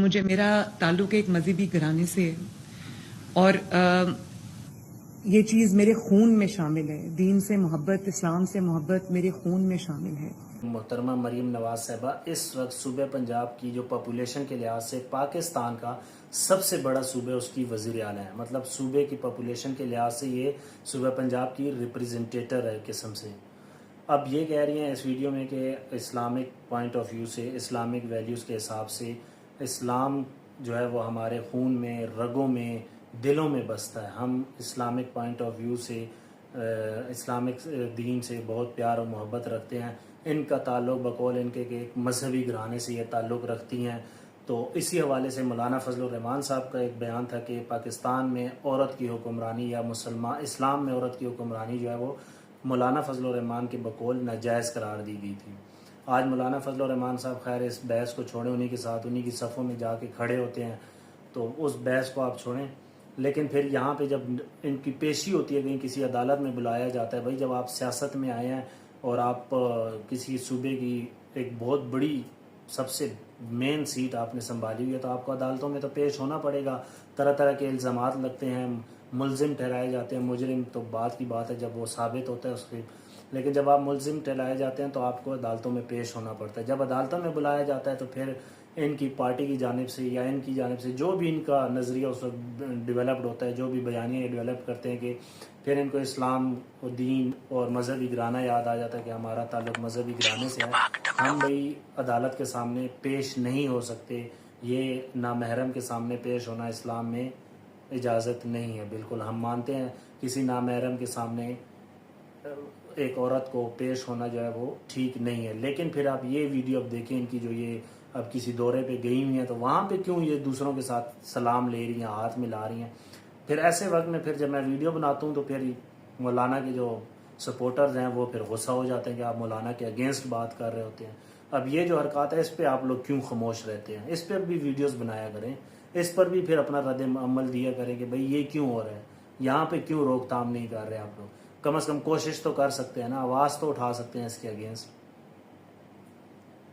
मुझे मेरा ताल्लुक एक मजहबी घराने से है और ये चीज़ मेरे खून में शामिल है। दीन से मोहब्बत, इस्लाम से मोहब्बत मेरे खून में शामिल है। मोहतरमा मरीम नवाज साहबा इस वक्त सूबे पंजाब की जो पॉपुलेशन के लिहाज से पाकिस्तान का सबसे बड़ा सूबे उसकी वज़ीर आला है। मतलब सूबे की पॉपुलेशन के लिहाज से ये सूबे पंजाब की रिप्रेजेंटेटर है किस्म से। अब ये कह रही हैं इस वीडियो में कि इस्लामिक पॉइंट ऑफ व्यू से, इस्लामिक वैल्यूज़ के हिसाब से इस्लाम जो है वो हमारे खून में, रगों में, दिलों में बसता है। हम इस्लामिक पॉइंट ऑफ व्यू से, इस्लामिक दीन से बहुत प्यार और मोहब्बत रखते हैं। इनका ताल्लुक़ बकौल इनके के एक मजहबी घराने से ये ताल्लुक़ रखती हैं। तो इसी हवाले से मौलाना फजलुर रहमान साहब का एक बयान था कि पाकिस्तान में औरत की हुक्मरानी या मुसलमान इस्लाम में औरत की हुक्मरानी जो है वो मौलाना फजलुर रहमान के बकौल नाजायज़ करार दी गई थी। आज मौलाना फजलुर रहमान साहब खैर इस बहस को छोड़ें, उन्हीं के साथ उन्हीं की सफ़ों में जाके खड़े होते हैं, तो उस बहस को आप छोड़ें। लेकिन फिर यहाँ पे जब इनकी पेशी होती है, कहीं किसी अदालत में बुलाया जाता है, भाई जब आप सियासत में आए हैं और आप किसी सूबे की एक बहुत बड़ी सबसे मेन सीट आपने संभाली हुई है, तो आपको अदालतों में तो पेश होना पड़ेगा। तरह तरह के इल्ज़ामात लगते हैं, मुलजिम ठहराए जाते हैं। मुजरिम तो बात की बात है जब वो साबित होता है उसकी, लेकिन जब आप मुलजिम ठहराए जाते हैं तो आपको अदालतों में पेश होना पड़ता है। जब अदालतों में बुलाया जाता है तो फिर इनकी पार्टी की जानिब से या इनकी जानिब से जो भी इनका नज़रिया उस वक्त डेवलप्ड होता है, जो भी बयानियाँ डेवलप करते हैं, कि फिर इनको इस्लाम और दीन और मजहबी घराना याद आ जाता है कि हमारा ताल्लुक़ मजहबी घराने से है, हम भाई अदालत के सामने पेश नहीं हो सकते। ये नामहरम के सामने पेश होना इस्लाम में इजाज़त नहीं है। बिल्कुल हम मानते हैं किसी नामहरम के सामने एक औरत को पेश होना जो है वो ठीक नहीं है। लेकिन फिर आप ये वीडियो अब देखें इनकी, जो ये अब किसी दौरे पे गई हुई हैं, तो वहाँ पे क्यों ये दूसरों के साथ सलाम ले रही हैं, हाथ मिला रही हैं। फिर ऐसे वक्त में फिर जब मैं वीडियो बनाता हूँ तो फिर मौलाना के जो सपोर्टर्स हैं वो फिर गुस्सा हो जाते हैं कि आप मौलाना के अगेंस्ट बात कर रहे होते हैं। अब ये जो हरकत है इस पर आप लोग क्यों खामोश रहते हैं? इस पर भी वीडियोस बनाया करें, इस पर भी फिर अपना रद्द अमल दिया करें कि भाई ये क्यों हो रहा है, यहाँ पे क्यों रोकथाम नहीं कर रहे आप लोग। कम से कम कोशिश तो कर सकते हैं ना, आवाज़ तो उठा सकते हैं इसके अगेंस्ट।